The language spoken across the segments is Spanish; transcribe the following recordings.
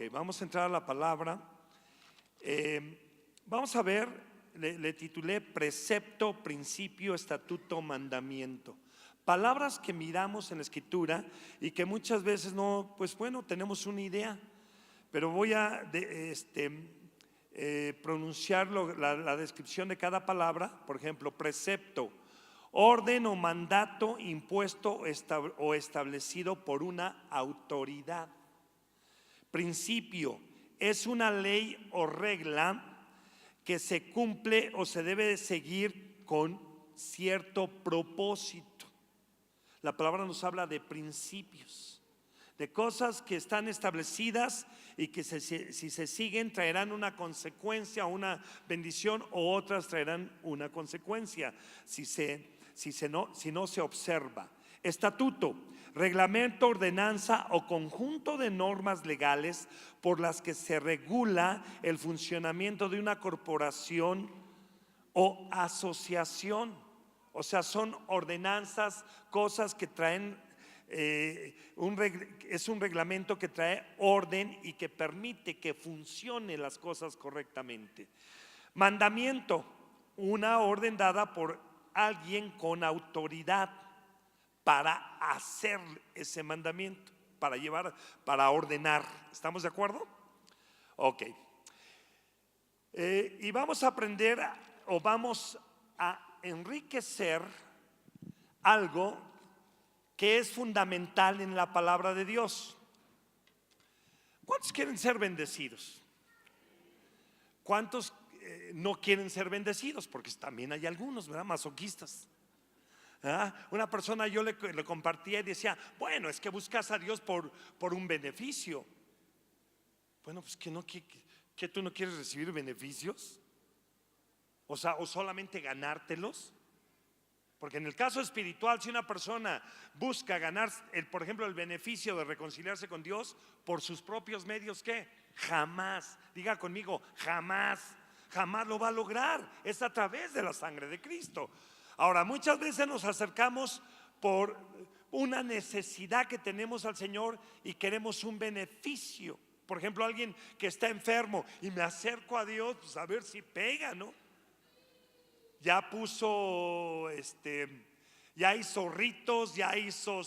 Ok, vamos a entrar a la palabra. Vamos a ver, le titulé precepto, principio, estatuto, mandamiento. Palabras que miramos en la Escritura y que muchas veces no, pues bueno, tenemos una idea, pero voy a pronunciar la descripción de cada palabra. Por ejemplo, precepto, orden o mandato impuesto o establecido por una autoridad. Principio, es una ley o regla que se cumple o se debe de seguir con cierto propósito. La palabra nos habla de principios, de cosas que están establecidas y que si se siguen traerán una consecuencia, una bendición, o otras traerán una consecuencia si no se observa. Estatuto, reglamento, ordenanza o conjunto de normas legales por las que se regula el funcionamiento de una corporación o asociación. O sea, son ordenanzas, cosas que traen, es un reglamento que trae orden y que permite que funcionen las cosas correctamente. Mandamiento, una orden dada por alguien con autoridad para hacer ese mandamiento, para ordenar. ¿Estamos de acuerdo? Ok. Y vamos a aprender o vamos a enriquecer algo que es fundamental en la palabra de Dios. ¿Cuántos quieren ser bendecidos? ¿Cuántos no quieren ser bendecidos? Porque también hay algunos, ¿verdad? Masoquistas. Una persona, yo le compartía y decía, bueno, es que buscas a Dios por un beneficio. Bueno, pues que tú no quieres recibir beneficios, o sea, o solamente ganártelos. Porque en el caso espiritual, si una persona busca ganar, por ejemplo, el beneficio de reconciliarse con Dios por sus propios medios, ¿qué? Jamás, diga conmigo, jamás lo va a lograr. Es a través de la sangre de Cristo. Ahora, muchas veces nos acercamos por una necesidad que tenemos al Señor y queremos un beneficio. Por ejemplo, alguien que está enfermo y me acerco a Dios, pues a ver si pega, ¿no? Ya puso, ya hizo ritos, ya hizo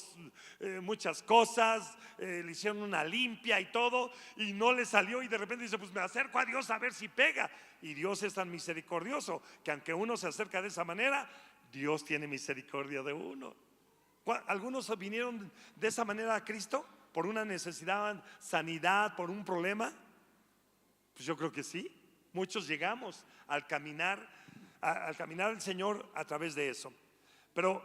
muchas cosas, le hicieron una limpia y todo, y no le salió, y de repente dice, pues me acerco a Dios a ver si pega. Y Dios es tan misericordioso que aunque uno se acerca de esa manera, Dios tiene misericordia de uno. ¿Algunos vinieron de esa manera a Cristo? ¿Por una necesidad, sanidad, por un problema? Pues yo creo que sí. Muchos llegamos al caminar al Señor a través de eso. Pero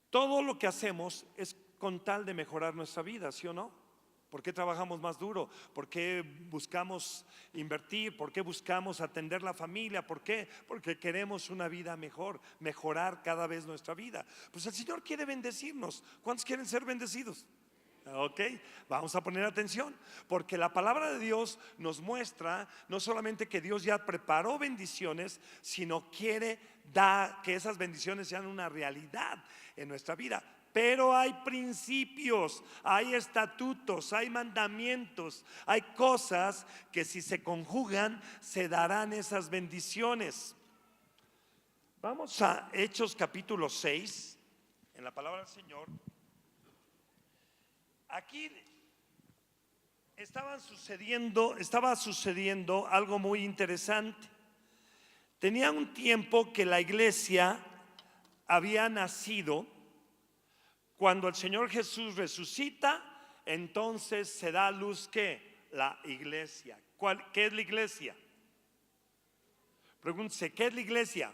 todo lo que hacemos es con tal de mejorar nuestra vida, ¿sí o no? ¿Por qué trabajamos más duro? ¿Por qué buscamos invertir? ¿Por qué buscamos atender la familia? ¿Por qué? Porque queremos una vida mejor, mejorar cada vez nuestra vida. Pues el Señor quiere bendecirnos. ¿Cuántos quieren ser bendecidos? Ok, vamos a poner atención, porque la palabra de Dios nos muestra no solamente que Dios ya preparó bendiciones, sino quiere que esas bendiciones sean una realidad en nuestra vida. Pero hay principios, hay estatutos, hay mandamientos, hay cosas que si se conjugan se darán esas bendiciones. Vamos a Hechos capítulo 6, en la palabra del Señor. Aquí estaba sucediendo algo muy interesante. Tenía un tiempo que la iglesia había nacido. Cuando el Señor Jesús resucita, entonces se da a luz ¿qué? La iglesia. ¿Qué es la iglesia? Pregúntese, ¿qué es la iglesia?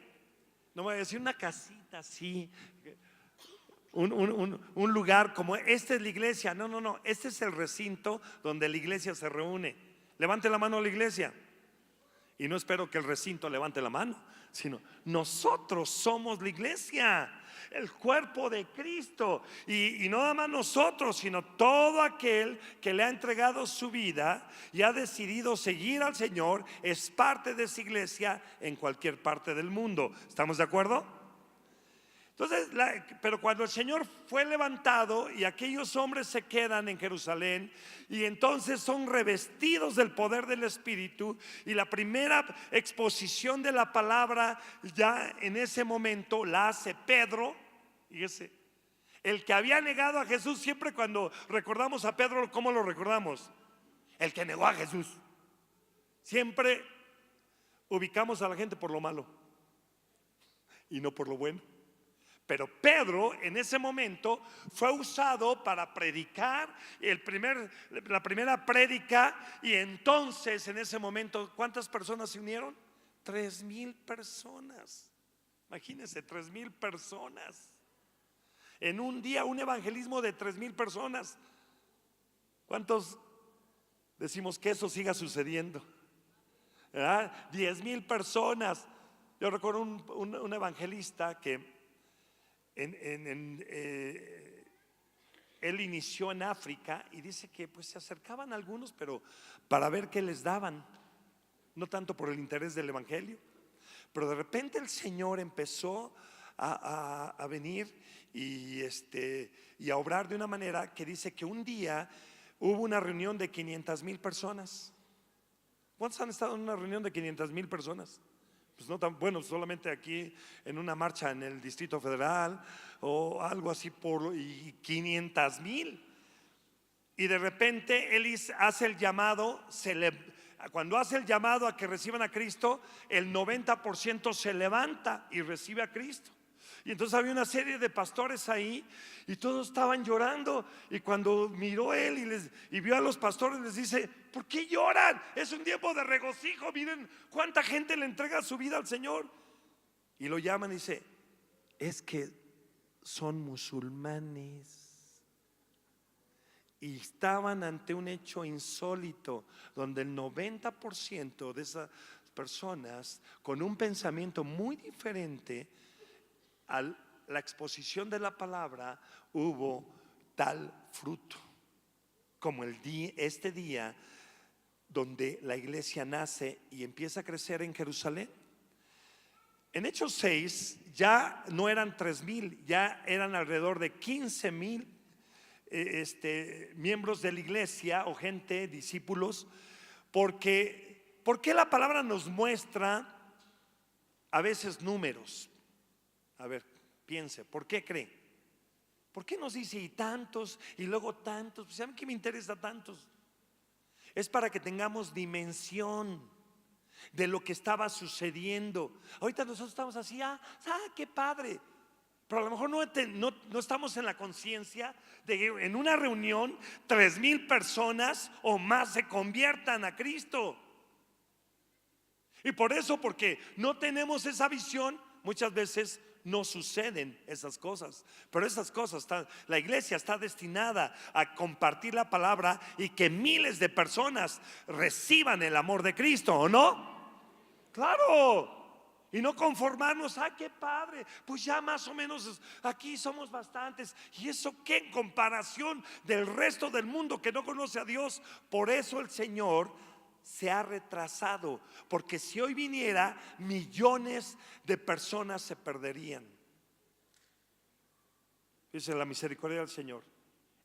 No me voy a decir una casita así, un lugar como esta es la iglesia. No, este es el recinto donde la iglesia se reúne. Levante la mano a la iglesia. Y no espero que el recinto levante la mano, sino nosotros somos la iglesia, el cuerpo de Cristo. Y no nada más nosotros, sino todo aquel que le ha entregado su vida y ha decidido seguir al Señor es parte de esa iglesia en cualquier parte del mundo. ¿Estamos de acuerdo? Entonces, pero cuando el Señor fue levantado y aquellos hombres se quedan en Jerusalén y entonces son revestidos del poder del Espíritu, y la primera exposición de la palabra ya en ese momento la hace Pedro. Fíjese, el que había negado a Jesús. Siempre cuando recordamos a Pedro, ¿cómo lo recordamos? El que negó a Jesús. Siempre ubicamos a la gente por lo malo y no por lo bueno. Pero Pedro en ese momento fue usado para predicar la primera prédica, y entonces en ese momento, ¿cuántas personas se unieron? 3,000 personas. Imagínense, 3,000 personas. En un día, un evangelismo de 3,000 personas. ¿Cuántos decimos que eso siga sucediendo? ¿Verdad? 10,000 personas. Yo recuerdo un evangelista que él inició en África, y dice que pues se acercaban algunos, pero para ver qué les daban, no tanto por el interés del evangelio. Pero de repente el Señor empezó a venir y a obrar de una manera que dice que un día hubo una reunión de 500,000 personas. ¿Cuántos han estado en una reunión de 500,000 personas? Pues no tan bueno, solamente aquí en una marcha en el Distrito Federal o algo así, y 500,000. Y de repente él hace el llamado, cuando hace el llamado a que reciban a Cristo, el 90% se levanta y recibe a Cristo. Y entonces había una serie de pastores ahí y todos estaban llorando. Y cuando miró él y vio a los pastores, les dice: ¿por qué lloran? Es un tiempo de regocijo. Miren cuánta gente le entrega su vida al Señor. Y lo llaman y dice: es que son musulmanes. Y estaban ante un hecho insólito, donde el 90% de esas personas, con un pensamiento muy diferente a la exposición de la palabra, hubo tal fruto como este día donde la iglesia nace y empieza a crecer en Jerusalén. En Hechos 6 ya no eran 3,000, ya eran alrededor de 15,000 miembros de la iglesia, o gente, discípulos. ¿Por qué la palabra nos muestra a veces números? A ver, piense, ¿por qué cree? ¿Por qué nos dice y tantos y luego tantos? Pues, ¿saben qué me interesa tantos? Es para que tengamos dimensión de lo que estaba sucediendo. Ahorita nosotros estamos así, qué padre. Pero a lo mejor no estamos en la conciencia de que en una reunión 3,000 personas o más se conviertan a Cristo. Y por eso, porque no tenemos esa visión, muchas veces no suceden esas cosas. Pero esas cosas la iglesia está destinada a compartir la palabra y que miles de personas reciban el amor de Cristo, ¿o no? Claro. Y no conformarnos, qué padre, pues ya más o menos aquí somos bastantes. ¿Y eso qué en comparación del resto del mundo que no conoce a Dios? Por eso el Señor se ha retrasado, porque si hoy viniera, millones de personas se perderían. Dice la misericordia del Señor.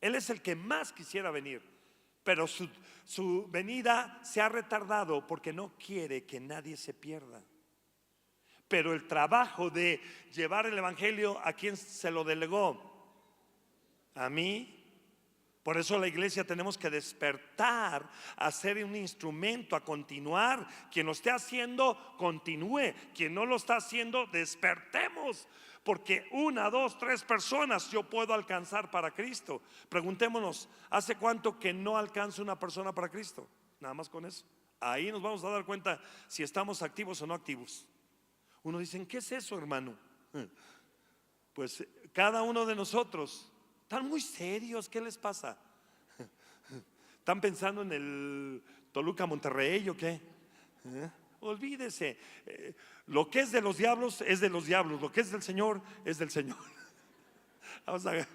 Él es el que más quisiera venir, pero su venida se ha retardado porque no quiere que nadie se pierda. Pero el trabajo de llevar el evangelio, ¿a quién se lo delegó? A mí. Por eso la iglesia tenemos que despertar, a ser un instrumento, a continuar. Quien lo esté haciendo, continúe. Quien no lo está haciendo, despertemos. Porque 1, 2, 3 personas yo puedo alcanzar para Cristo. Preguntémonos, ¿hace cuánto que no alcanza una persona para Cristo? Nada más con eso. Ahí nos vamos a dar cuenta si estamos activos o no activos. Uno dice: ¿qué es eso, hermano? Pues cada uno de nosotros están muy serios. ¿Qué les pasa? ¿Están pensando en el Toluca Monterrey o qué? Olvídese. Lo que es de los diablos es de los diablos. Lo que es del Señor es del Señor. Vamos a ver.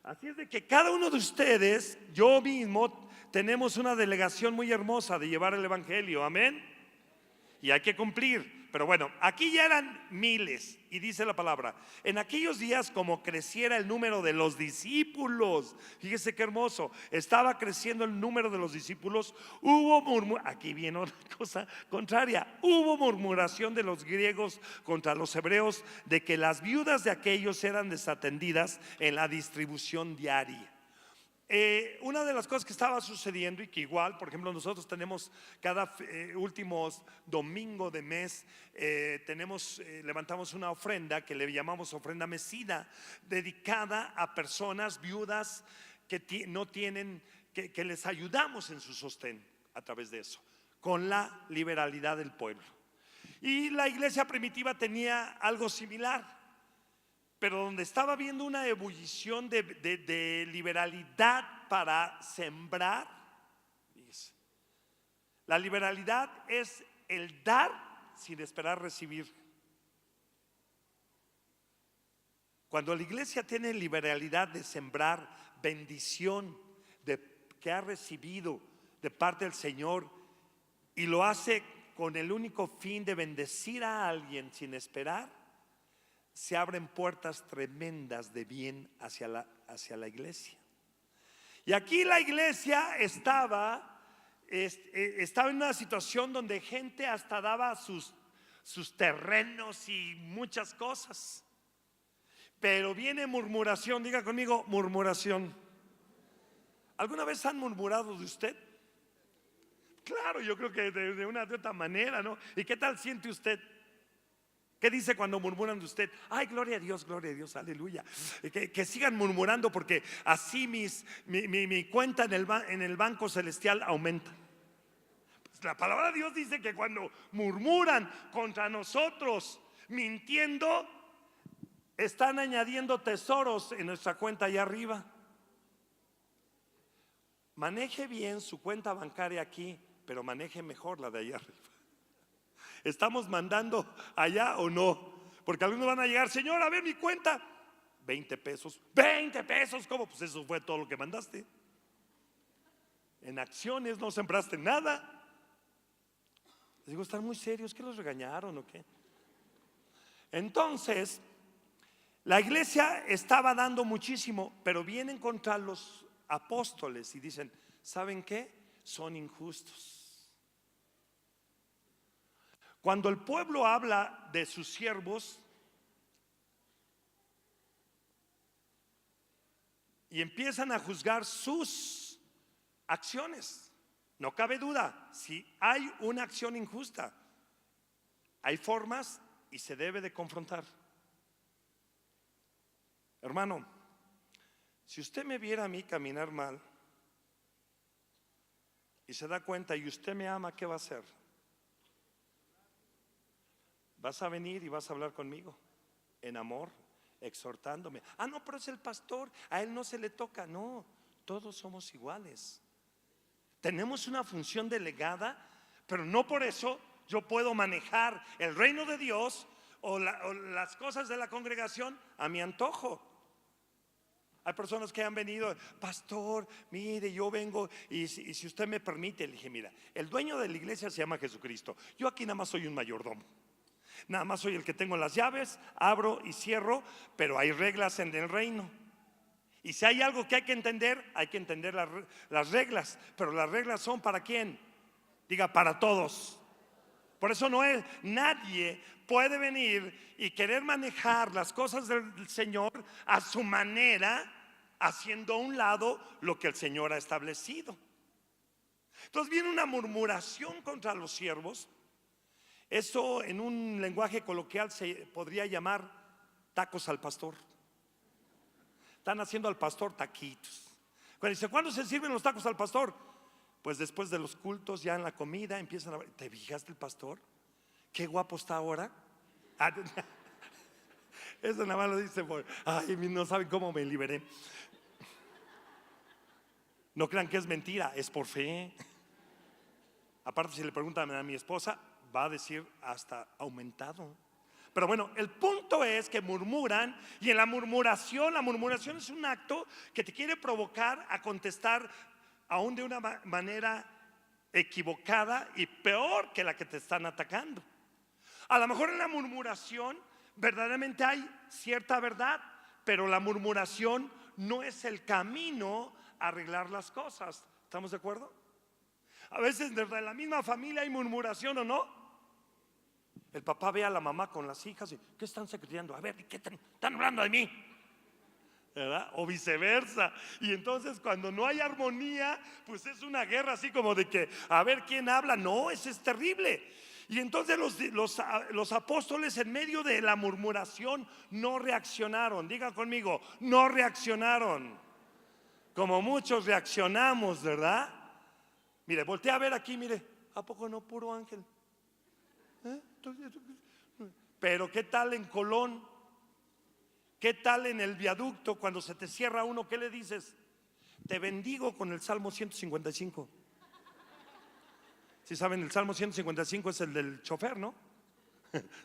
Así es de que cada uno de ustedes, yo mismo, tenemos una delegación muy hermosa de llevar el evangelio. Amén. Y hay que cumplir. pero bueno, aquí ya eran miles. Y dice la palabra: en aquellos días, como creciera el número de los discípulos, fíjese qué hermoso, estaba creciendo el número de los discípulos, hubo aquí viene otra cosa contraria, hubo murmuración de los griegos contra los hebreos de que las viudas de aquellos eran desatendidas en la distribución diaria. Una de las cosas que estaba sucediendo, y que igual, por ejemplo, nosotros tenemos cada últimos domingo de mes, levantamos una ofrenda que le llamamos ofrenda mecida, dedicada a personas viudas que no tienen, que les ayudamos en su sostén a través de eso, con la liberalidad del pueblo. Y la iglesia primitiva tenía algo similar, pero donde estaba viendo una ebullición de liberalidad para sembrar. La liberalidad es el dar sin esperar recibir. Cuando la iglesia tiene liberalidad de sembrar bendición que ha recibido de parte del Señor, y lo hace con el único fin de bendecir a alguien sin esperar, se abren puertas tremendas de bien hacia la iglesia. Y aquí la iglesia estaba en una situación donde gente hasta daba sus terrenos y muchas cosas. Pero viene murmuración, diga conmigo, murmuración. ¿Alguna vez han murmurado de usted? Claro, yo creo que de una de otra manera, ¿no? ¿Y qué tal siente usted? ¿Qué dice cuando murmuran de usted? Ay, gloria a Dios, aleluya. Que sigan murmurando, porque así mi cuenta en el banco celestial aumenta. Pues la palabra de Dios dice que cuando murmuran contra nosotros, mintiendo, están añadiendo tesoros en nuestra cuenta allá arriba. Maneje bien su cuenta bancaria aquí, pero maneje mejor la de allá arriba. ¿Estamos mandando allá o no? Porque algunos van a llegar: Señor, a ver mi cuenta, 20 pesos. 20 pesos, ¿cómo? Pues eso fue todo lo que mandaste. En acciones no sembraste nada. Les digo, ¿están muy serios? ¿Qué los regañaron o qué? Entonces, la iglesia estaba dando muchísimo, pero vienen contra los apóstoles y dicen: ¿saben qué? Son injustos. Cuando el pueblo habla de sus siervos y empiezan a juzgar sus acciones, no cabe duda, si hay una acción injusta, hay formas y se debe de confrontar. Hermano, si usted me viera a mí caminar mal y se da cuenta y usted me ama, ¿qué va a hacer? Vas a venir y vas a hablar conmigo en amor, exhortándome. Ah, no, pero es el pastor, a él no se le toca. No, todos somos iguales. Tenemos una función delegada, pero no por eso yo puedo manejar el reino de Dios o las cosas de la congregación a mi antojo. Hay personas que han venido: pastor, mire, yo vengo y si usted me permite. Le dije: mira, el dueño de la iglesia se llama Jesucristo. Yo aquí nada más soy un mayordomo. Nada más soy el que tengo las llaves, abro y cierro, pero hay reglas en el reino. Y si hay algo que hay que entender las reglas. Pero las reglas son ¿para quién? Diga, para todos. Por eso nadie puede venir y querer manejar las cosas del Señor a su manera, haciendo a un lado lo que el Señor ha establecido. Entonces viene una murmuración contra los siervos. Eso en un lenguaje coloquial se podría llamar tacos al pastor. Están haciendo al pastor taquitos. Cuando dice: ¿cuándo se sirven los tacos al pastor? Pues después de los cultos, ya en la comida empiezan a... ¿Te fijaste el pastor? Qué guapo está ahora. Eso nada más lo dice por... Ay, no saben cómo me liberé. No crean que es mentira, es por fe. Aparte, si le preguntan a mi esposa, va a decir hasta aumentado. Pero bueno, el punto es que murmuran, y en la murmuración es un acto que te quiere provocar a contestar aún de una manera equivocada y peor que la que te están atacando. A lo mejor en la murmuración verdaderamente hay cierta verdad, pero la murmuración no es el camino a arreglar las cosas. ¿Estamos de acuerdo? A veces desde la misma familia hay murmuración, ¿o no? El papá ve a la mamá con las hijas y ¿qué están secretando? A ver, ¿qué están hablando de mí? ¿Verdad? O viceversa. Y entonces cuando no hay armonía, pues es una guerra así como de que a ver quién habla. No, eso es terrible. Y entonces los apóstoles en medio de la murmuración no reaccionaron. Diga conmigo, no reaccionaron como muchos reaccionamos, ¿verdad? Mire, voltea a ver aquí, mire, ¿a poco no puro ángel? Pero ¿qué tal en Colón? ¿Qué tal en el viaducto cuando se te cierra uno? ¿Qué le dices? Te bendigo con el Salmo 155. Si saben, el Salmo 155 es el del chofer, ¿no?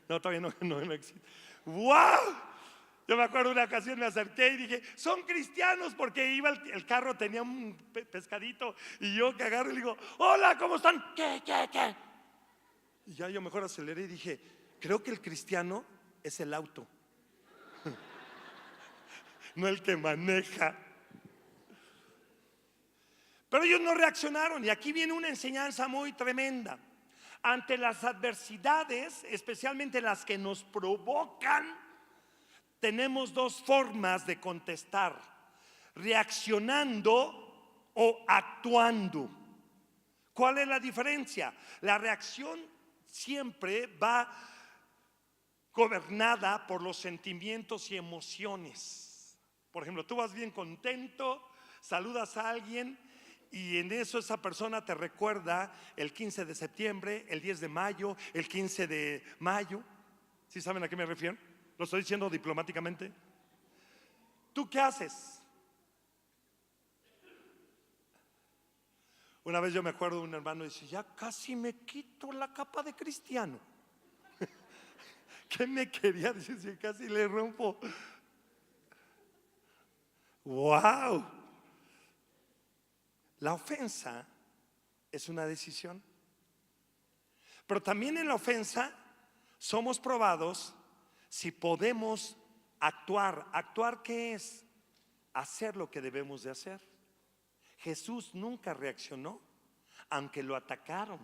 No, todavía no existe. ¡Wow! Yo me acuerdo una ocasión me acerqué y dije, son cristianos, porque iba el carro, tenía un pescadito, y yo que agarro y le digo, hola, ¿cómo están? ¿Qué? Y ya yo mejor aceleré y dije, creo que el cristiano es el auto, no el que maneja. Pero ellos no reaccionaron, y aquí viene una enseñanza muy tremenda. Ante las adversidades, especialmente las que nos provocan, tenemos dos formas de contestar: reaccionando o actuando. ¿Cuál es la diferencia? La reacción siempre va gobernada por los sentimientos y emociones. Por ejemplo, tú vas bien contento, saludas a alguien y en eso esa persona te recuerda el 15 de septiembre, el 10 de mayo, el 15 de mayo. ¿Sí saben a qué me refiero? Lo estoy diciendo diplomáticamente. ¿Tú qué haces? Una vez yo me acuerdo de un hermano y dice, ya casi me quito la capa de cristiano. ¿Qué me quería decir? Si casi le rompo. ¡Wow! La ofensa es una decisión. Pero también en la ofensa somos probados si podemos actuar. ¿Actuar qué es? Hacer lo que debemos de hacer. Jesús nunca reaccionó aunque lo atacaron.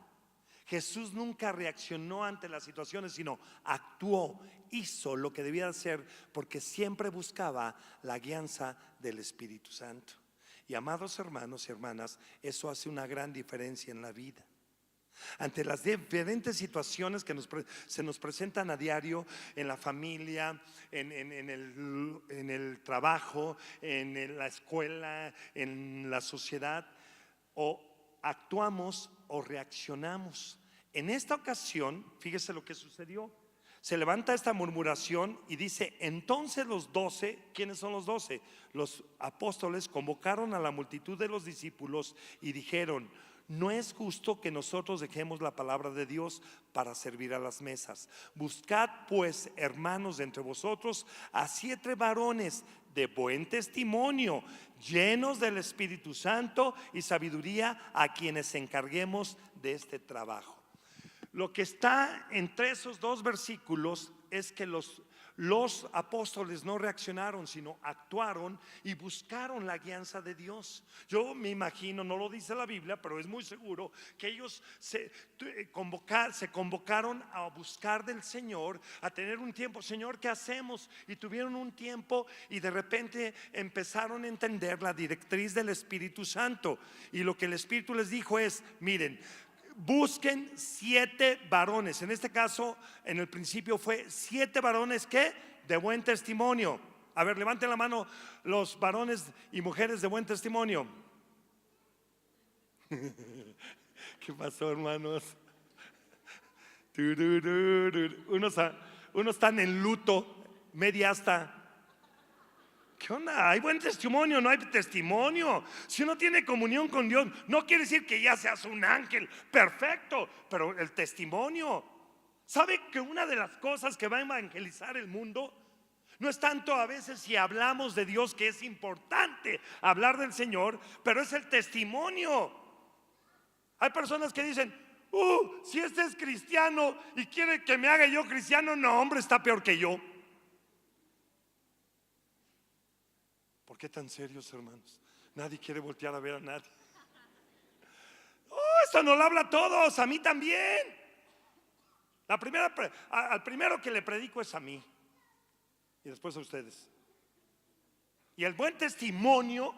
Jesús nunca reaccionó ante las situaciones, sino actuó, hizo lo que debía hacer, porque siempre buscaba la guianza del Espíritu Santo. Y amados hermanos y hermanas, eso hace una gran diferencia en la vida. Ante las diferentes situaciones que se nos presentan a diario en la familia, en el trabajo, en la escuela, en la sociedad, o actuamos o reaccionamos. En esta ocasión, fíjese lo que sucedió. Se levanta esta murmuración y dice, entonces los 12, ¿quiénes son los 12? Los apóstoles convocaron a la multitud de los discípulos y dijeron, no es justo que nosotros dejemos la palabra de Dios para servir a las mesas. Buscad pues, hermanos, de entre vosotros a 7 varones de buen testimonio, llenos del Espíritu Santo y sabiduría, a quienes encarguemos de este trabajo. Lo que está entre esos dos versículos es que los apóstoles no reaccionaron, sino actuaron y buscaron la guianza de Dios. Yo me imagino, no lo dice la Biblia, pero es muy seguro que ellos se convocaron a buscar del Señor, a tener un tiempo. Señor, ¿qué hacemos? Y tuvieron un tiempo y de repente empezaron a entender la directriz del Espíritu Santo. Y lo que el Espíritu les dijo es, miren, busquen 7 varones. En este caso, en el principio fue 7 varones que de buen testimonio. A ver, levanten la mano los varones y mujeres de buen testimonio. ¿Qué pasó, hermanos? Unos están en luto, media asta. ¿Qué onda? ¿Hay buen testimonio? No hay testimonio. Si uno tiene comunión con Dios, no quiere decir que ya seas un ángel perfecto, pero el testimonio. ¿Sabe que una de las cosas que va a evangelizar el mundo no es tanto a veces si hablamos de Dios, que es importante hablar del Señor, pero es el testimonio? Hay personas que dicen, Si este es cristiano y quiere que me haga yo cristiano, no, hombre, está peor que yo. ¿Por qué tan serios, hermanos? Nadie quiere voltear a ver a nadie. Esto nos lo habla a todos, a mí también. Al primero que le predico es a mí y después a ustedes. Y el buen testimonio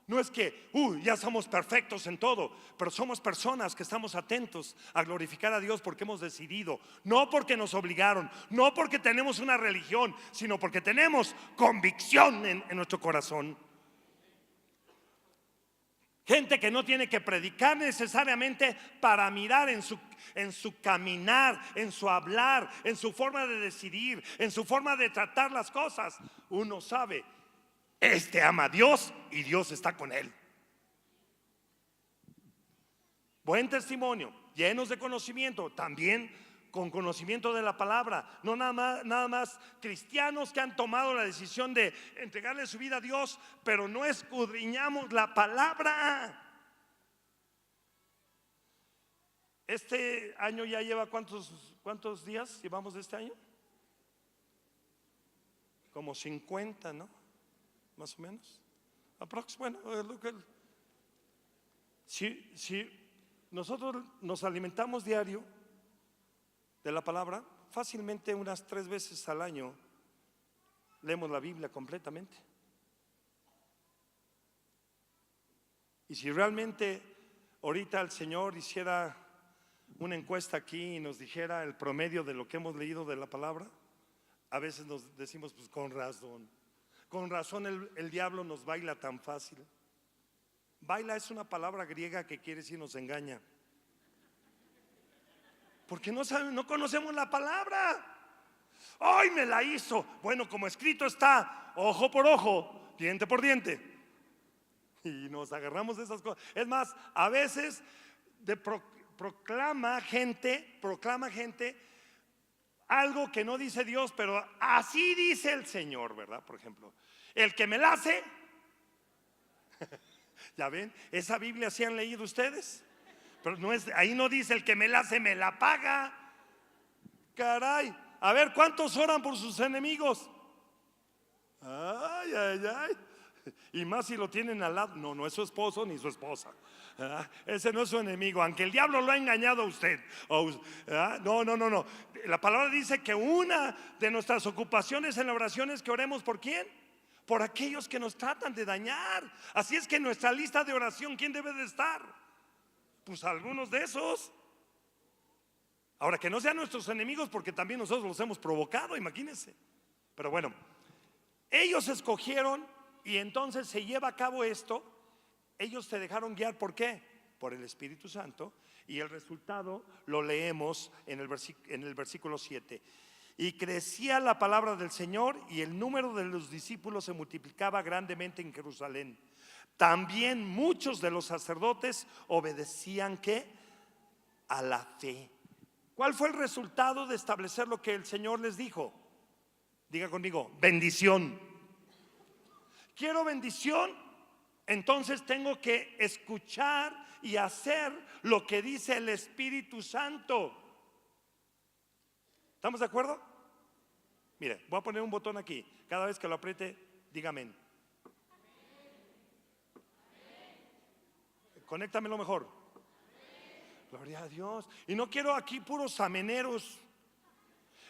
no es que ya somos perfectos en todo, pero somos personas que estamos atentos a glorificar a Dios porque hemos decidido, no porque nos obligaron, no porque tenemos una religión, sino porque tenemos convicción en nuestro corazón. Gente que no tiene que predicar necesariamente para mirar en su caminar, en su hablar, en su forma de decidir, en su forma de tratar las cosas. Uno sabe, este ama a Dios y Dios está con él. Buen testimonio, llenos de conocimiento, también con conocimiento de la palabra. No nada más cristianos que han tomado la decisión de entregarle su vida a Dios, pero no escudriñamos la palabra. Este año ya lleva ¿cuántos días llevamos de este año? Como 50, ¿no? Más o menos. Bueno, si nosotros nos alimentamos diario de la palabra, fácilmente unas 3 veces al año leemos la Biblia completamente. Y si realmente ahorita el Señor hiciera una encuesta aquí y nos dijera el promedio de lo que hemos leído de la palabra, a veces nos decimos, pues con razón el diablo nos baila tan fácil. Baila es una palabra griega que quiere decir nos engaña. Porque no conocemos la palabra. ¡Ay, me la hizo! Bueno, como escrito está, ojo por ojo, diente por diente. Y nos agarramos de esas cosas. Es más, a veces proclama gente algo que no dice Dios, pero así dice el Señor, ¿verdad? Por ejemplo, el que me la hace. ¿Ya ven? ¿Esa Biblia sí han leído ustedes? Pero ahí no dice el que me la hace, me la paga. Caray, a ver, ¿cuántos oran por sus enemigos? Ay, ay, ay. Y más si lo tienen al lado. No es su esposo ni su esposa. Ese no es su enemigo, aunque el diablo lo ha engañado a usted. No. La palabra dice que una de nuestras ocupaciones en la oración es que oremos ¿por quién? Por aquellos que nos tratan de dañar. Así es que en nuestra lista de oración, ¿quién debe de estar? Pues algunos de esos. Ahora, que no sean nuestros enemigos, porque también nosotros los hemos provocado, imagínense. Pero bueno, ellos escogieron y entonces se lleva a cabo esto. Ellos se dejaron guiar, ¿por qué? Por el Espíritu Santo. Y el resultado lo leemos en el versículo 7. Y crecía la palabra del Señor y el número de los discípulos se multiplicaba grandemente en Jerusalén. También muchos de los sacerdotes obedecían ¿qué? A la fe. ¿Cuál fue el resultado de establecer lo que el Señor les dijo? Diga conmigo, bendición. ¿Quiero bendición? Entonces tengo que escuchar y hacer lo que dice el Espíritu Santo. ¿Estamos de acuerdo? Mire, voy a poner un botón aquí. Cada vez que lo apriete, diga amén. Conéctamelo mejor. Gloria a Dios. Y no quiero aquí puros ameneros,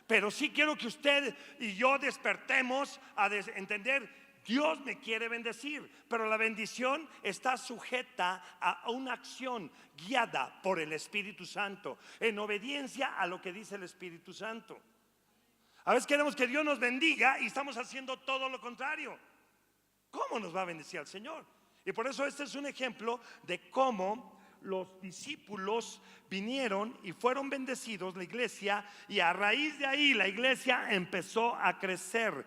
pero sí quiero que usted y yo despertemos a entender, Dios me quiere bendecir, pero la bendición está sujeta a una acción guiada por el Espíritu Santo, en obediencia a lo que dice el Espíritu Santo. A veces queremos que Dios nos bendiga y estamos haciendo todo lo contrario. ¿Cómo nos va a bendecir el Señor? Y por eso este es un ejemplo de cómo los discípulos vinieron y fueron bendecidos, la iglesia, y a raíz de ahí la iglesia empezó a crecer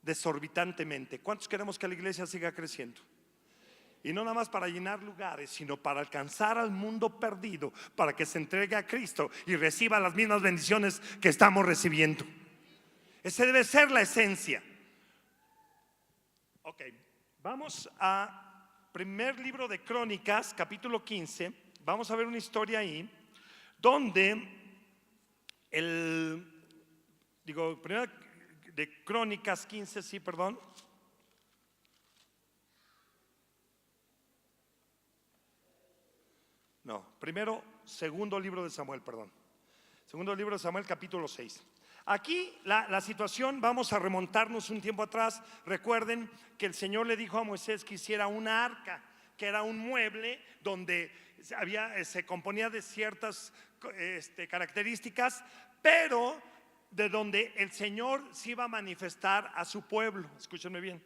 desorbitantemente. ¿Cuántos queremos que la iglesia siga creciendo? Y no nada más para llenar lugares, sino para alcanzar al mundo perdido, para que se entregue a Cristo y reciba las mismas bendiciones que estamos recibiendo. Esa debe ser la esencia. Ok, vamos a primer libro de Crónicas, capítulo 15. Vamos a ver una historia ahí donde primero de Crónicas 15, sí, perdón. No, primero, segundo libro de Samuel, perdón. Segundo libro de Samuel, capítulo 6. Aquí la situación, vamos a remontarnos un tiempo atrás. Recuerden que el Señor le dijo a Moisés que hiciera una arca, que era un mueble donde se componía de ciertas características, pero de donde el Señor se iba a manifestar a su pueblo. Escúchenme bien.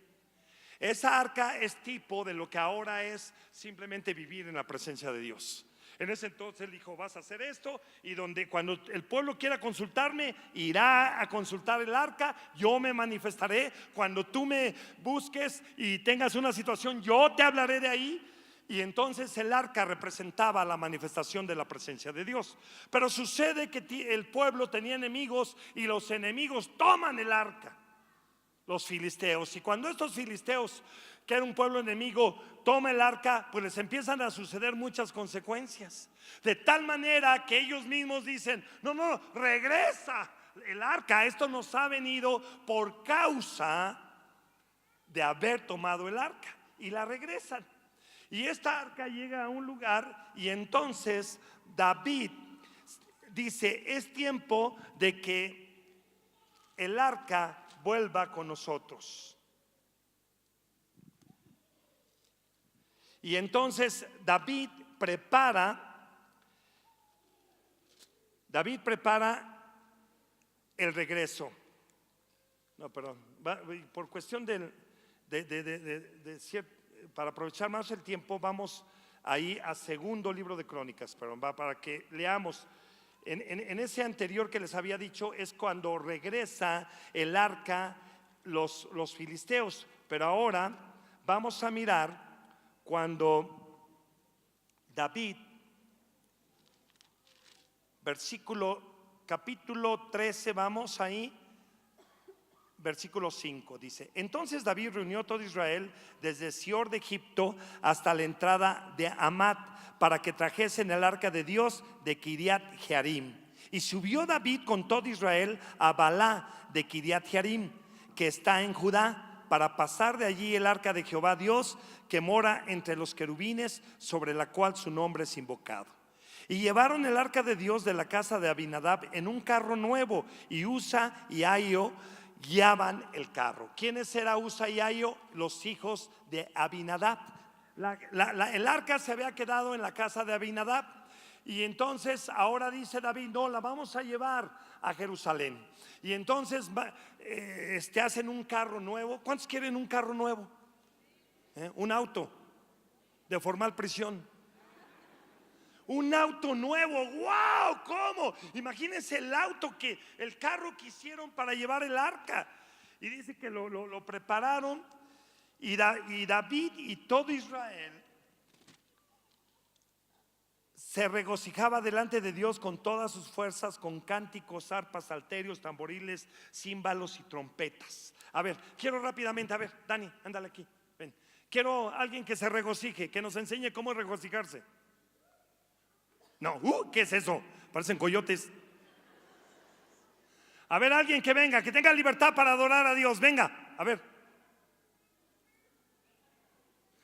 Esa arca es tipo de lo que ahora es simplemente vivir en la presencia de Dios. En ese entonces él dijo: vas a hacer esto, y cuando el pueblo quiera consultarme, irá a consultar el arca. Yo me manifestaré cuando tú me busques y tengas una situación, yo te hablaré de ahí. Y entonces el arca representaba la manifestación de la presencia de Dios. Pero sucede que el pueblo tenía enemigos, y los enemigos toman el arca, los filisteos. Y cuando estos filisteos, que era un pueblo enemigo, toma el arca, pues les empiezan a suceder muchas consecuencias. De tal manera que ellos mismos dicen: no, regresa el arca. Esto nos ha venido por causa de haber tomado el arca. Y la regresan. Y esta arca llega a un lugar, y entonces David dice: es tiempo de que el arca vuelva con nosotros. Y entonces David prepara el regreso. No, perdón, por cuestión para aprovechar más el tiempo, vamos ahí a segundo libro de Crónicas, para que leamos. En ese anterior que les había dicho es cuando regresa el arca los filisteos, pero ahora vamos a mirar cuando David, capítulo 13, vamos ahí, versículo 5, dice: entonces David reunió todo Israel desde Sior de Egipto hasta la entrada de Hamat, para que trajesen el arca de Dios de Kiriat Jearim. Y subió David con todo Israel a Balá de Kiriat Jearim, que está en Judá, para pasar de allí el arca de Jehová Dios, que mora entre los querubines, sobre la cual su nombre es invocado. Y llevaron el arca de Dios de la casa de Abinadab en un carro nuevo, y Usa y Ahio guiaban el carro. ¿Quiénes eran Usa y Ahio? Los hijos de Abinadab. El arca se había quedado en la casa de Abinadab, y entonces ahora dice David: no, la vamos a llevar a Jerusalén. Y entonces hacen un carro nuevo. ¿Cuántos quieren un carro nuevo? Un auto de formal prisión. Un auto nuevo. ¡Wow! ¿Cómo? Imagínense el carro que hicieron para llevar el arca. Y dice que lo prepararon. Y David y todo Israel se regocijaba delante de Dios con todas sus fuerzas, con cánticos, arpas, salterios, tamboriles, címbalos y trompetas. A ver, quiero rápidamente, a ver, Dani, ándale aquí, ven. Quiero alguien que se regocije, que nos enseñe cómo regocijarse. No, ¿qué es eso? Parecen coyotes. A ver, alguien que venga, que tenga libertad para adorar a Dios, venga, a ver.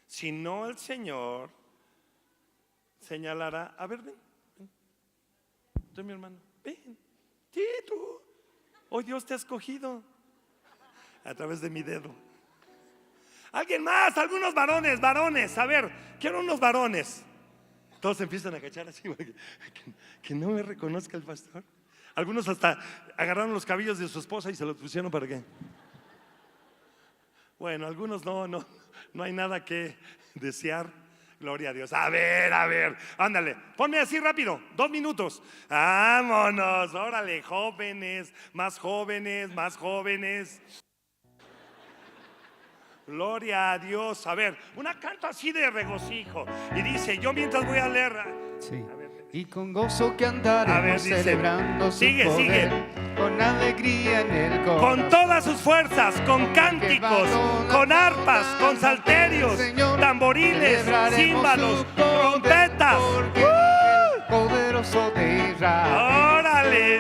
Si no, el Señor señalará. A ver, ven. Tú, mi hermano, ven. Sí, tú. Hoy Dios te ha escogido a través de mi dedo. Alguien más, algunos varones. A ver, quiero unos varones. Todos empiezan a agachar así, que no me reconozca el pastor. Algunos hasta agarraron los cabellos de su esposa y se los pusieron para qué. Bueno, algunos no hay nada que desear. Gloria a Dios. A ver, ándale, ponme así rápido, 2 minutos. Vámonos, órale, jóvenes, más jóvenes. Gloria a Dios. A ver, una canto así de regocijo. Y dice, yo mientras voy a leer. Sí. A ver, y con gozo que andaremos celebrando su poder, con alegría en el corazón, con todas sus fuerzas, con cánticos, con arpas, con salterios, tamboriles, címbalos, trompetas. poder poderoso de Israel. ¡Órale!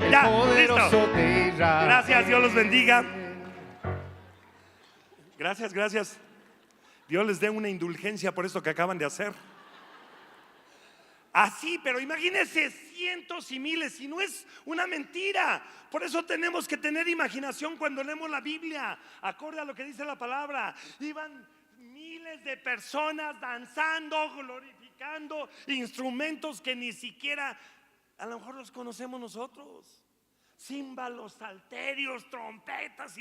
El Ya, poderoso listo. de Israel. Gracias, Dios los bendiga. Gracias. Dios les dé una indulgencia por esto que acaban de hacer. Así, pero imagínense cientos y miles, y no es una mentira. Por eso tenemos que tener imaginación cuando leemos la Biblia, acorde a lo que dice la palabra. Iban miles de personas danzando, glorificando instrumentos que ni siquiera a lo mejor los conocemos nosotros. Címbalos, salterios, trompetas,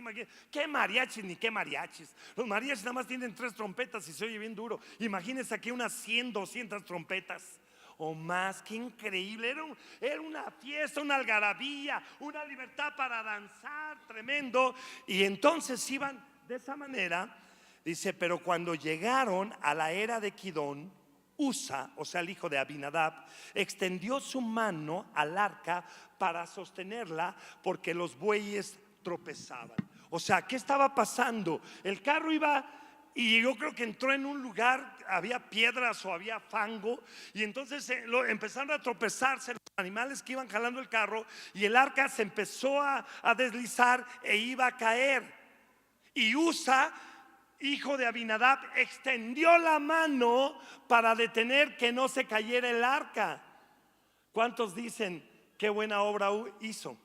¿qué mariachis ni qué mariachis? Los mariachis nada más tienen 3 trompetas y se oye bien duro. Imagínense aquí unas 100, 200 trompetas o más. Qué increíble. Era una fiesta, una algarabía, una libertad para danzar, tremendo. Y entonces iban de esa manera. Dice, pero cuando llegaron a la era de Kidón, Usa, o sea el hijo de Abinadab, extendió su mano al arca para sostenerla porque los bueyes tropezaban. O sea, ¿qué estaba pasando? El carro iba, y yo creo que entró en un lugar, había piedras o había fango, y entonces empezaron a tropezarse los animales que iban jalando el carro, y el arca se empezó a deslizar e iba a caer. Y Usa, hijo de Abinadab, extendió la mano para detener que no se cayera el arca. ¿Cuántos dicen qué buena obra hizo?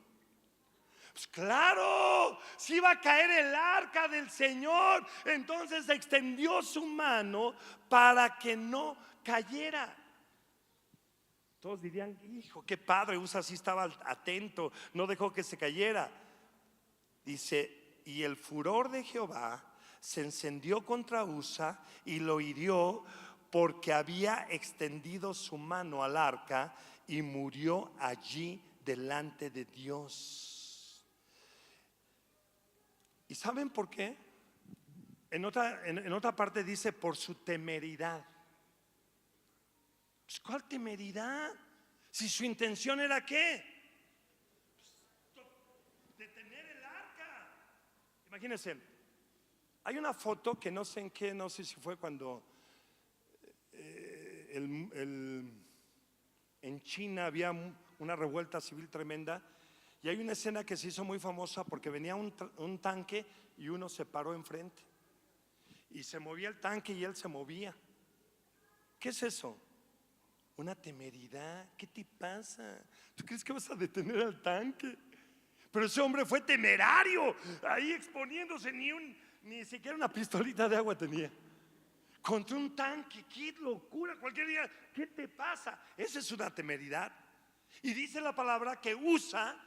Pues claro, si iba a caer el arca del Señor, entonces extendió su mano para que no cayera. Todos dirían, hijo, qué padre, Usa sí estaba atento, no dejó que se cayera. Dice, y el furor de Jehová se encendió contra Usa y lo hirió porque había extendido su mano al arca y murió allí delante de Dios. ¿Y saben por qué? En otra parte dice por su temeridad. Pues, ¿cuál temeridad? Si su intención era ¿qué? Pues, detener el arca. Imagínense. Hay una foto que no sé en qué, no sé si fue cuando en China había una revuelta civil tremenda, y hay una escena que se hizo muy famosa porque venía un tanque y uno se paró enfrente y se movía el tanque y él se movía. ¿Qué es eso? Una temeridad. ¿Qué te pasa? ¿Tú crees que vas a detener al tanque? Pero ese hombre fue temerario, ahí exponiéndose, ni siquiera una pistolita de agua tenía. Contra un tanque, qué locura, cualquier día, ¿qué te pasa? Esa es una temeridad. Y dice la palabra que Usa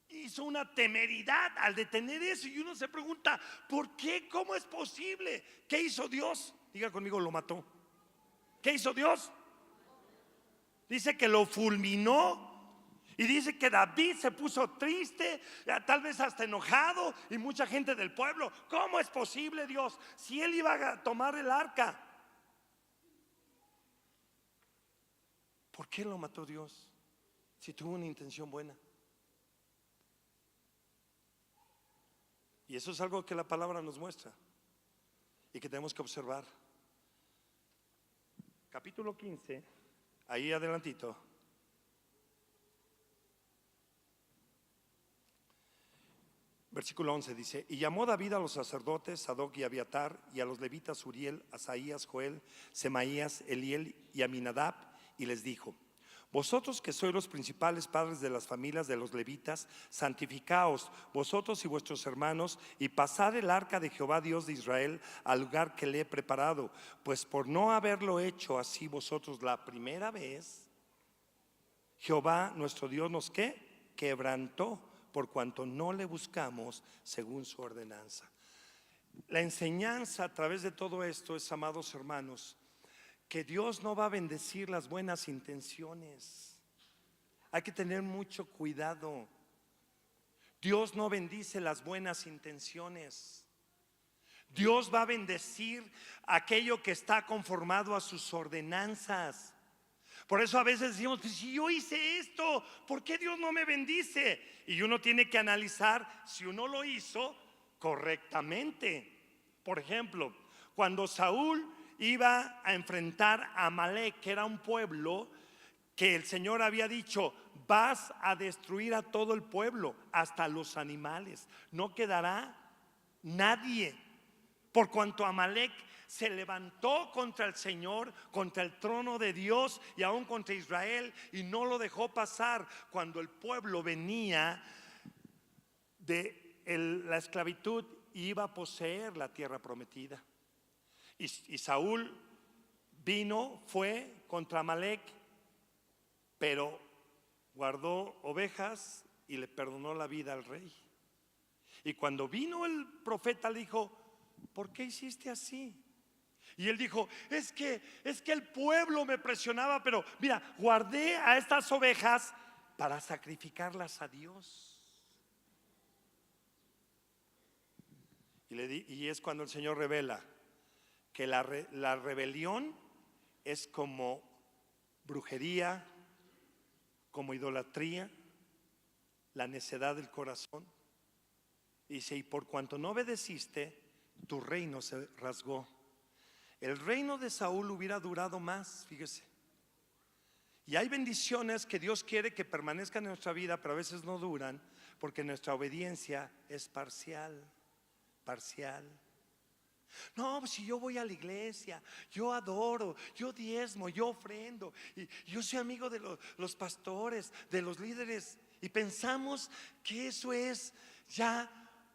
hizo una temeridad al detener eso. Y uno se pregunta, ¿por qué? ¿Cómo es posible? ¿Qué hizo Dios? Diga conmigo, lo mató. ¿Qué hizo Dios? Dice que lo fulminó. Y dice que David se puso triste, tal vez hasta enojado, y mucha gente del pueblo. ¿Cómo es posible, Dios? Si él iba a tomar el arca, ¿por qué lo mató Dios? Si tuvo una intención buena. Y eso es algo que la palabra nos muestra y que tenemos que observar. Capítulo 15, ahí adelantito. Versículo 11 dice, y llamó David a los sacerdotes Sadoc y Abiatar, y a los levitas Uriel, Asaías, Joel, Semaías, Eliel y Aminadab, y les dijo, vosotros que sois los principales padres de las familias de los levitas, santificaos vosotros y vuestros hermanos, y pasad el arca de Jehová Dios de Israel al lugar que le he preparado, pues por no haberlo hecho así vosotros la primera vez, Jehová nuestro Dios nos ¿qué? Quebrantó, por cuanto no le buscamos según su ordenanza. La enseñanza a través de todo esto es, amados hermanos, que Dios no va a bendecir las buenas intenciones. Hay que tener mucho cuidado. Dios no bendice las buenas intenciones. Dios va a bendecir aquello que está conformado a sus ordenanzas. Por eso a veces decimos, pues si yo hice esto, ¿por qué Dios no me bendice? Y uno tiene que analizar si uno lo hizo correctamente. Por ejemplo, cuando Saúl iba a enfrentar a Amalek, que era un pueblo que el Señor había dicho: vas a destruir a todo el pueblo, hasta los animales, no quedará nadie, por cuanto Amalec se levantó contra el Señor, contra el trono de Dios y aún contra Israel, y no lo dejó pasar cuando el pueblo venía de la esclavitud y iba a poseer la tierra prometida. Y Saúl fue contra Amalec, pero guardó ovejas y le perdonó la vida al rey. Y cuando vino el profeta le dijo: ¿por qué hiciste así? Y él dijo: es que el pueblo me presionaba, pero mira, guardé a estas ovejas para sacrificarlas a Dios. Y es cuando el Señor revela que la rebelión es como brujería, como idolatría, la necedad del corazón. Dice: y por cuanto no obedeciste, tu reino se rasgó. El reino de Saúl hubiera durado más, fíjese. Y hay bendiciones que Dios quiere que permanezcan en nuestra vida, pero a veces no duran, porque nuestra obediencia es parcial. No, pues si yo voy a la iglesia, yo adoro, yo diezmo, yo ofrendo, y yo soy amigo de los pastores, de los líderes, y pensamos que eso es ya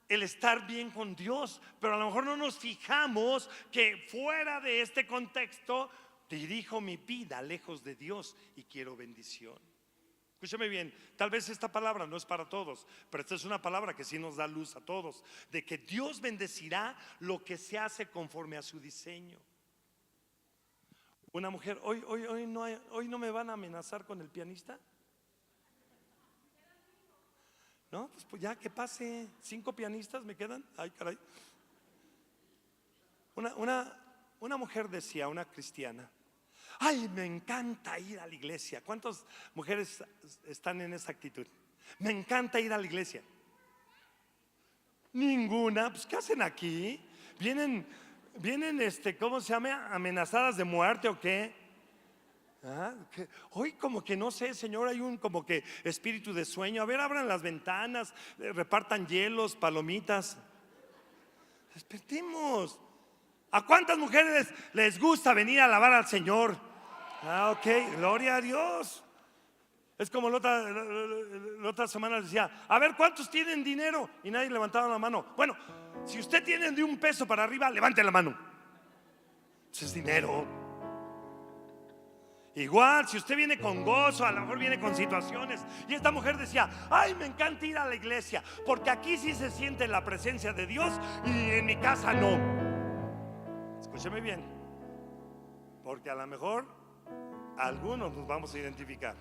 el estar bien con Dios, pero a lo mejor no nos fijamos que fuera de este contexto dirijo mi vida lejos de Dios y quiero bendición. Escúchame bien, tal vez esta palabra no es para todos, pero esta es una palabra que sí nos da luz a todos, de que Dios bendecirá lo que se hace conforme a su diseño. Una mujer, hoy no me van a amenazar con el pianista. No, pues ya que pase. 5 pianistas me quedan. Ay, caray. Una mujer decía, una cristiana: ay, me encanta ir a la iglesia. ¿Cuántas mujeres están en esa actitud? Me encanta ir a la iglesia. Ninguna. Pues ¿qué hacen aquí? Vienen ¿cómo se llama? ¿Amenazadas de muerte o qué? Hoy como que no sé, Señor, hay un como que espíritu de sueño. A ver, abran las ventanas, repartan hielos, palomitas. Despertemos. ¿A cuántas mujeres les gusta venir a alabar al Señor? Ok, gloria a Dios. Es como la otra semana les decía: a ver, ¿cuántos tienen dinero? Y nadie levantaba la mano. Bueno, si usted tiene de $1 para arriba, levante la mano. Eso es dinero. Igual, si usted viene con gozo, a lo mejor viene con situaciones. Y esta mujer decía: ay, me encanta ir a la iglesia, porque aquí sí se siente la presencia de Dios y en mi casa no. Escúcheme bien, porque a lo mejor algunos nos vamos a identificar.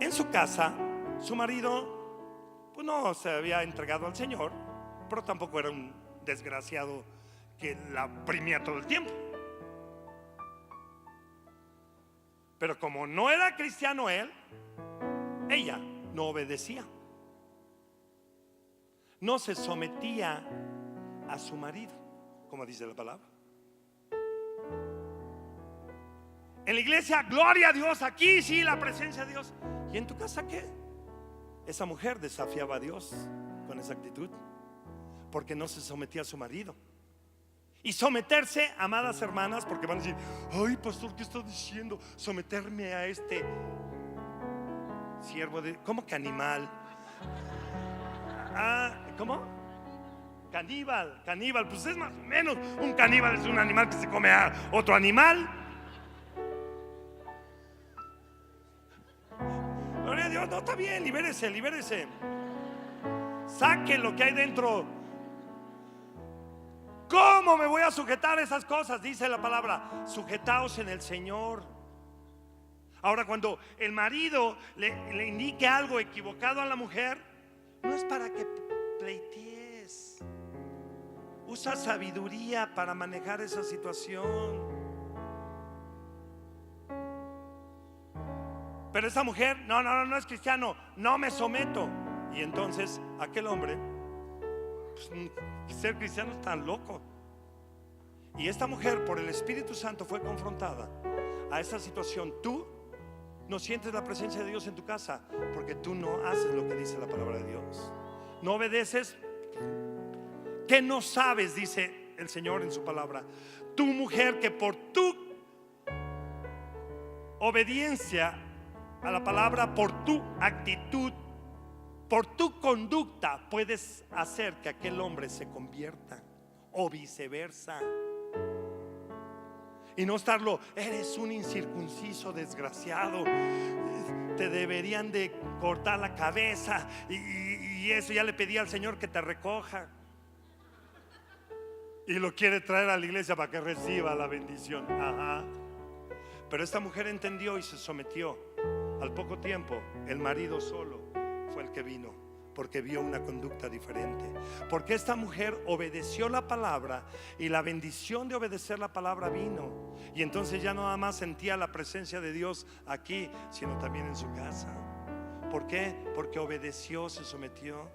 En su casa, su marido pues no se había entregado al Señor, pero tampoco era un desgraciado que la oprimía todo el tiempo. Pero como no era cristiano ella no obedecía, no se sometía a su marido, como dice la palabra. En la iglesia, gloria a Dios, aquí sí, la presencia de Dios. ¿Y en tu casa qué? Esa mujer desafiaba a Dios con esa actitud, porque no se sometía a su marido. Y someterse, amadas hermanas, porque van a decir: ay, pastor, ¿qué estás diciendo? Someterme a este siervo de... ¿Cómo que animal? ¿Cómo? Caníbal, pues es más o menos. Un caníbal es un animal que se come a otro animal. Gloria a Dios, no, está bien, libérese. Saque lo que hay dentro. ¿Cómo me voy a sujetar a esas cosas? Dice la palabra: sujetaos en el Señor. Ahora, cuando el marido le indique algo equivocado a la mujer, no es para que pleitees. Usa sabiduría para manejar esa situación. Pero esa mujer, no es cristiano, no me someto. Y entonces aquel hombre, pues, ser cristiano es tan loco. Y esta mujer, por el Espíritu Santo, fue confrontada a esa situación, tú no sientes la presencia de Dios en tu casa porque tú no haces lo que dice la palabra de Dios. No obedeces. ¿Qué no sabes? Dice el Señor en su palabra. Tu mujer, que por tu obediencia a la palabra, por tu actitud, por tu conducta, puedes hacer que aquel hombre se convierta, o viceversa. Y no estarlo, eres un incircunciso desgraciado, te deberían de cortar la cabeza, y eso ya le pedí al Señor que te recoja. Y lo quiere traer a la iglesia para que reciba la bendición. Ajá. Pero esta mujer entendió y se sometió. Al poco tiempo, el marido solo fue el que vino, porque vio una conducta diferente. Porque esta mujer obedeció la palabra, y la bendición de obedecer la palabra vino. Y entonces ya no nada más sentía la presencia de Dios aquí, sino también en su casa. ¿Por qué? Porque obedeció, se sometió.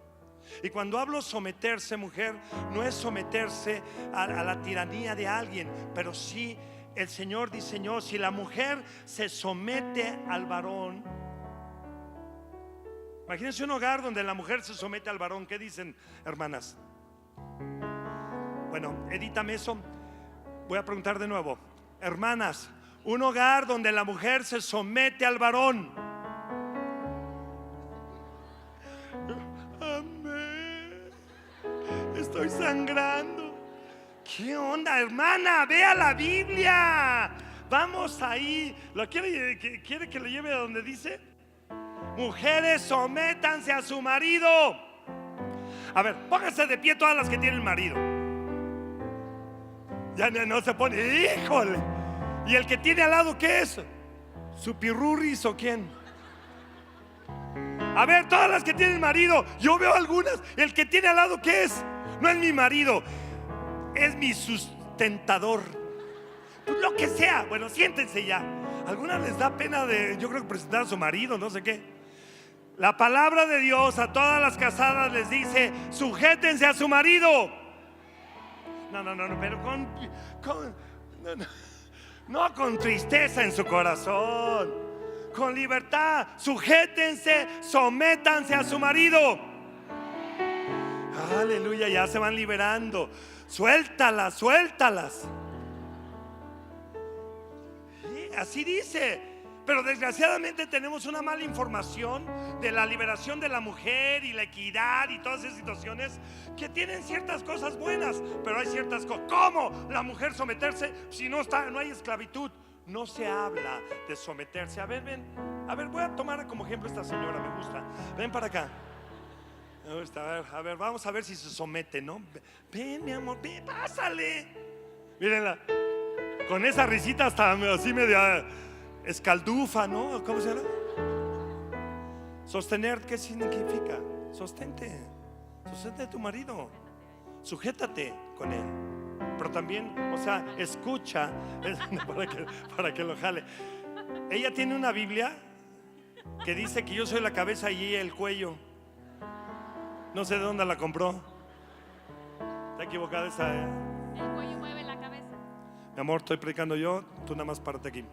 Y cuando hablo someterse, mujer, no es someterse a la tiranía de alguien, pero sí el Señor diseñó, si la mujer se somete al varón. Imagínense un hogar donde la mujer se somete al varón. ¿Qué dicen, hermanas? Bueno, edítame eso. Voy a preguntar de nuevo. Hermanas, un hogar donde la mujer se somete al varón. Amén. Estoy sangrando. ¿Qué onda, hermana? Vea la Biblia. Vamos ahí. ¿Quiere que le lleve a donde dice? Mujeres, sométanse a su marido. A ver, pónganse de pie todas las que tienen marido. Ya no se pone. Híjole. ¿Y el que tiene al lado qué es? ¿Su pirurris o quién? A ver, todas las que tienen marido. Yo veo algunas. ¿El que tiene al lado qué es? No es mi marido, es mi sustentador. Pues lo que sea. Bueno, siéntense ya. A algunas les da pena yo creo que presentar a su marido, no sé qué. La palabra de Dios a todas las casadas les dice: sujétense a su marido. No, pero no con tristeza en su corazón, con libertad. Sujétense, sométanse a su marido. Aleluya, ya se van liberando. Suéltalas. Así dice. Pero desgraciadamente tenemos una mala información de la liberación de la mujer y la equidad y todas esas situaciones que tienen ciertas cosas buenas, pero hay ciertas cosas. ¿Cómo la mujer someterse si no hay esclavitud? No se habla de someterse. A ver, ven. A ver, voy a tomar como ejemplo esta señora, me gusta. Ven para acá. A ver, vamos a ver si se somete, ¿no? Ven, mi amor, ven, pásale. Mírenla. Con esa risita hasta así media escaldufa, ¿no? ¿Cómo se llama? Sostener, ¿qué significa? Sostente a tu marido. Sujétate con él. Pero también, o sea, escucha para que lo jale. Ella tiene una Biblia que dice que yo soy la cabeza y ella el cuello. No sé de dónde la compró. Está equivocada esa, ¿eh? El cuello mueve la cabeza. Mi amor, estoy predicando yo, tú nada más párate aquí.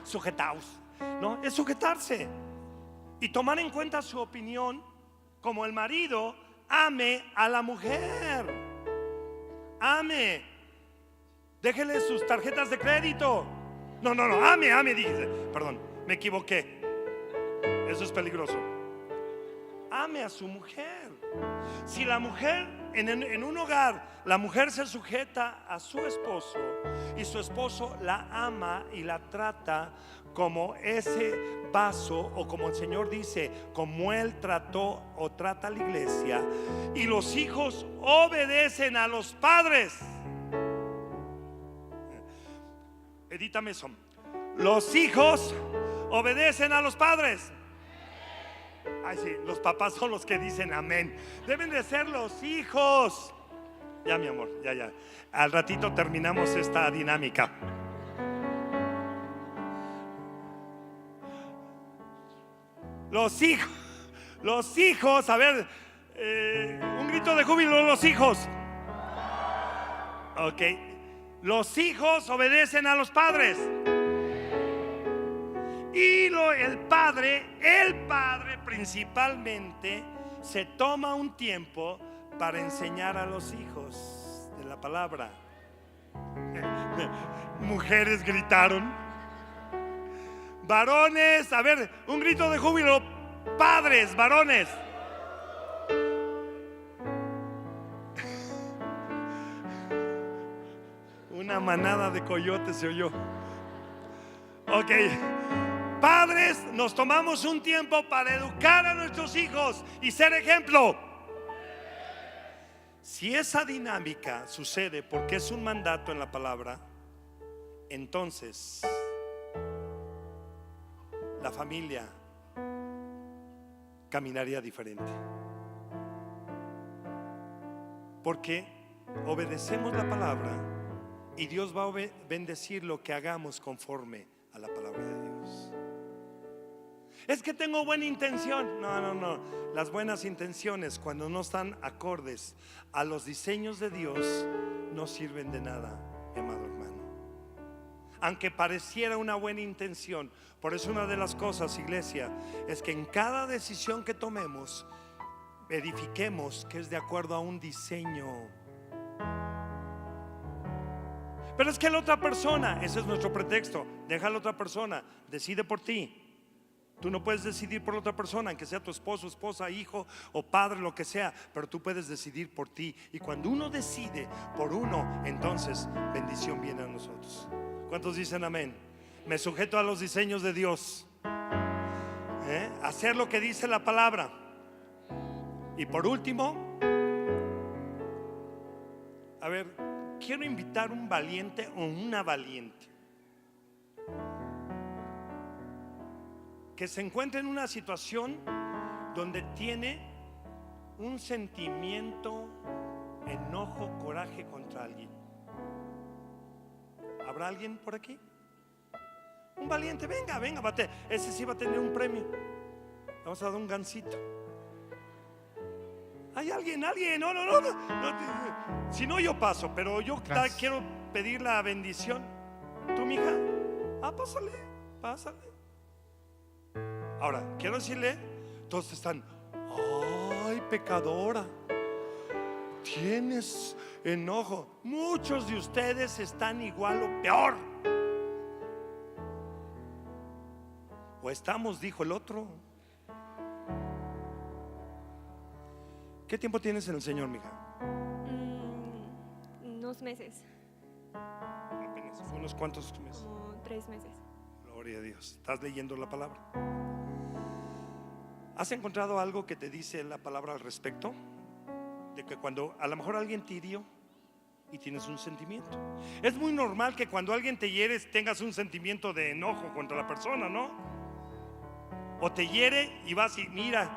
Sujetaos. No, es sujetarse y tomar en cuenta su opinión. Como el marido ame a la mujer. Ame. Déjele sus tarjetas de crédito. No, ame, dije. Perdón, me equivoqué. Eso es peligroso. Ame a su mujer. Si la mujer en un hogar, la mujer se sujeta a su esposo y su esposo la ama y la trata como ese vaso, o como el Señor dice, como Él trató o trata a la iglesia, y los hijos obedecen a los padres. Edítame eso. Los hijos obedecen a los padres. Ay, sí, los papás son los que dicen amén. Deben de ser los hijos. Ya, mi amor, ya. Al ratito terminamos esta dinámica. Los hijos, a ver, un grito de júbilo, los hijos. Ok. Los hijos obedecen a los padres. Y el padre principalmente se toma un tiempo para enseñar a los hijos de la palabra. Mujeres gritaron. Varones, a ver, un grito de júbilo. Padres, varones. Una manada de coyotes se oyó. Ok. Padres, nos tomamos un tiempo para educar a nuestros hijos y ser ejemplo. Si esa dinámica sucede porque es un mandato en la palabra, entonces la familia caminaría diferente. Porque obedecemos la palabra y Dios va a bendecir lo que hagamos conforme a la palabra de Dios. Es que tengo buena intención. No. Las buenas intenciones, cuando no están acordes a los diseños de Dios, no sirven de nada, mi amado hermano. Aunque pareciera una buena intención. Por eso una de las cosas, iglesia, es que en cada decisión que tomemos, verifiquemos que es de acuerdo a un diseño. Pero es que la otra persona, ese es nuestro pretexto. Deja a la otra persona, decide por ti. Tú no puedes decidir por la otra persona, aunque sea tu esposo, esposa, hijo o padre, lo que sea. Pero tú puedes decidir por ti. Y cuando uno decide por uno, entonces bendición viene a nosotros. ¿Cuántos dicen amén? Me sujeto a los diseños de Dios. Hacer lo que dice la palabra. Y por último, a ver, quiero invitar un valiente o una valiente que se encuentre en una situación donde tiene un sentimiento, enojo, coraje contra alguien. ¿Habrá alguien por aquí? Un valiente, venga, ese sí va a tener un premio. Vamos a dar un gansito. ¿Hay alguien? No. Si no, yo paso, pero yo quiero pedir la bendición. ¿Tú, mija? Pásale. Ahora, quiero decirle, todos están, ay, pecadora, tienes enojo. Muchos de ustedes están igual o peor. O estamos, dijo el otro. ¿Qué tiempo tienes en el Señor, mija? Unos meses. Apenas, ¿unos cuantos meses? Como 3 meses. Gloria a Dios. ¿Estás leyendo la palabra? ¿Has encontrado algo que te dice la palabra al respecto? De que cuando a lo mejor alguien te hirió y tienes un sentimiento. Es muy normal que cuando alguien te hiere tengas un sentimiento de enojo contra la persona, ¿no? O te hiere y vas y mira,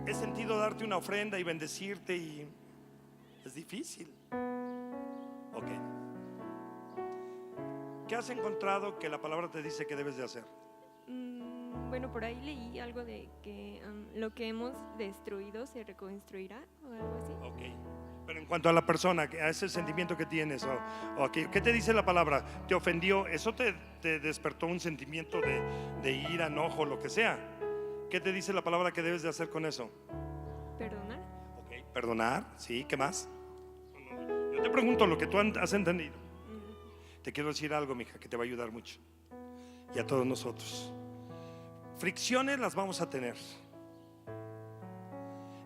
he sentido darte una ofrenda y bendecirte y es difícil. Ok. ¿Qué has encontrado que la palabra te dice que debes de hacer? Bueno, por ahí leí algo de que lo que hemos destruido se reconstruirá o algo así. Ok. Pero en cuanto a la persona, a ese sentimiento que tienes, ¿qué te dice la palabra? ¿Te ofendió? ¿Eso te despertó un sentimiento de ira, enojo, lo que sea? ¿Qué te dice la palabra que debes de hacer con eso? Perdonar. Ok, perdonar, sí, ¿qué más? Yo te pregunto lo que tú has entendido. Te quiero decir algo, mija, que te va a ayudar mucho. Y a todos nosotros. Fricciones las vamos a tener.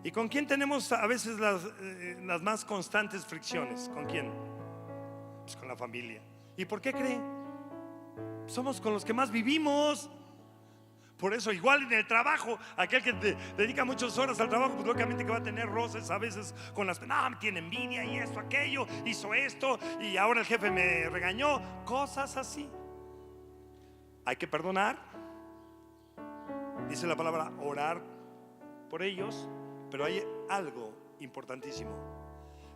¿Y con quién tenemos a veces las más constantes fricciones? ¿Con quién? Pues con la familia. ¿Y por qué cree? Somos con los que más vivimos. Por eso, igual en el trabajo, aquel que dedica muchas horas al trabajo, pues lógicamente que va a tener roces a veces con las, no, tiene envidia y esto, aquello, hizo esto y ahora el jefe me regañó, cosas así. Hay que perdonar. Dice la palabra orar por ellos, pero hay algo importantísimo.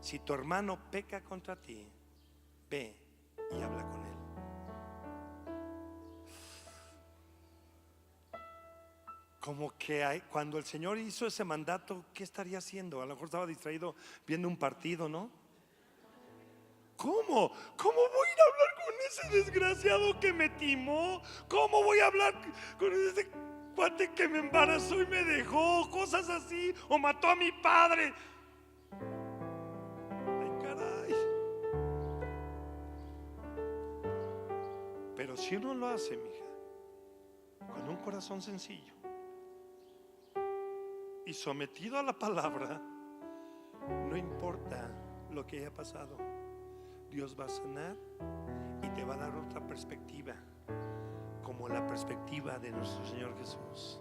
Si tu hermano peca contra ti, ve y habla con él. Como que cuando el Señor hizo ese mandato, ¿qué estaría haciendo? A lo mejor estaba distraído viendo un partido, ¿no? ¿Cómo voy a ir a hablar con ese desgraciado que me timó. ¿Cómo voy a hablar con ese cuate que me embarazó y me dejó? Cosas así. O mató a mi padre. Ay, caray. Pero si uno lo hace, mija, con un corazón sencillo y sometido a la palabra, no importa lo que haya pasado, Dios va a sanar y te va a dar otra perspectiva, como la perspectiva de nuestro Señor Jesús,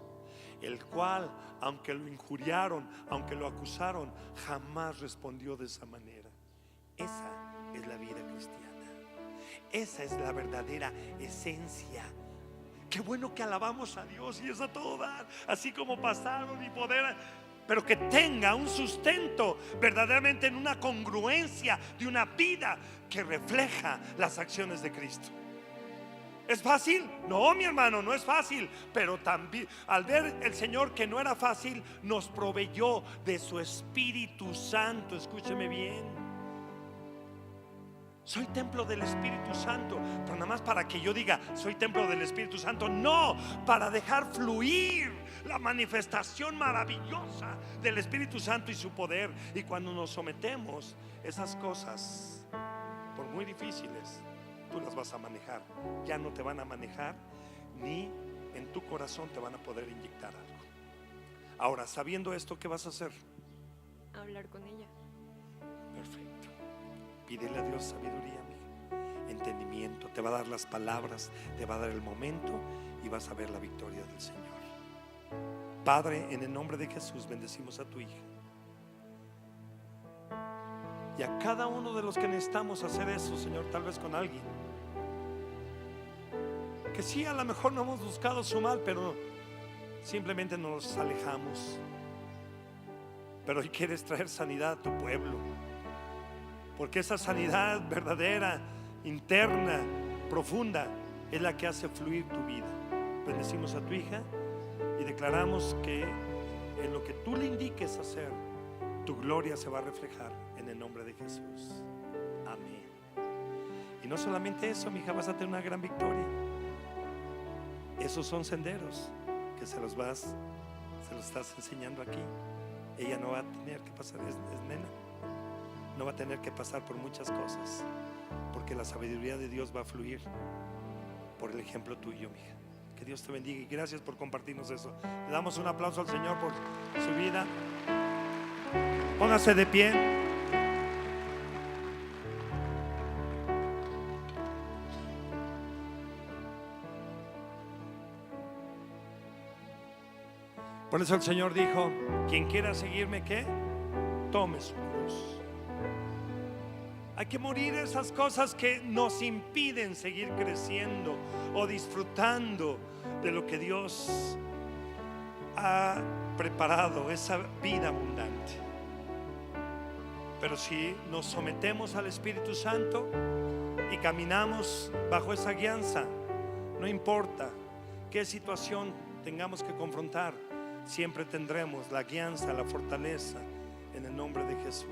el cual, aunque lo injuriaron, aunque lo acusaron, jamás respondió de esa manera. Esa es la vida cristiana. Esa es la verdadera esencia. Qué bueno que alabamos a Dios y es a todo dar, así como pasaron y poder, pero que tenga un sustento verdaderamente en una congruencia de una vida que refleja las acciones de Cristo. ¿Es fácil? No, mi hermano, no es fácil. Pero también al ver el Señor que no era fácil, nos proveyó de su Espíritu Santo. Escúcheme bien. Soy templo del Espíritu Santo. Pero nada más para que yo diga soy templo del Espíritu Santo. No, para dejar fluir la manifestación maravillosa del Espíritu Santo y su poder. Y cuando nos sometemos, esas cosas, por muy difíciles, tú las vas a manejar. Ya no te van a manejar, ni en tu corazón te van a poder inyectar algo. Ahora, sabiendo esto, ¿qué vas a hacer? Hablar con ella. Perfecto. Pídele a Dios sabiduría, amiga, entendimiento. Te va a dar las palabras, te va a dar el momento y vas a ver la victoria del Señor. Padre, en el nombre de Jesús, bendecimos a tu hija y a cada uno de los que necesitamos hacer eso, Señor, tal vez con alguien que sí, a lo mejor no hemos buscado su mal, pero simplemente nos alejamos. Pero hoy quieres traer sanidad a tu pueblo, porque esa sanidad verdadera, interna, profunda, es la que hace fluir tu vida. Bendecimos a tu hija y declaramos que en lo que tú le indiques hacer, tu gloria se va a reflejar en el nombre de Jesús. Amén. Y no solamente eso, mi hija, vas a tener una gran victoria. Esos son senderos que se los estás enseñando aquí. Ella no va a tener que pasar, es nena, no va a tener que pasar por muchas cosas, porque la sabiduría de Dios va a fluir por el ejemplo tuyo, mija. Que Dios te bendiga y gracias por compartirnos eso. Le damos un aplauso al Señor por su vida. Póngase de pie. Por eso el Señor dijo: quien quiera seguirme, ¿qué? Tome su cruz. Hay que morir esas cosas que nos impiden seguir creciendo o disfrutando de lo que Dios ha preparado, esa vida abundante. Pero si nos sometemos al Espíritu Santo y caminamos bajo esa guianza, no importa qué situación tengamos que confrontar, siempre tendremos la guianza, la fortaleza en el nombre de Jesús.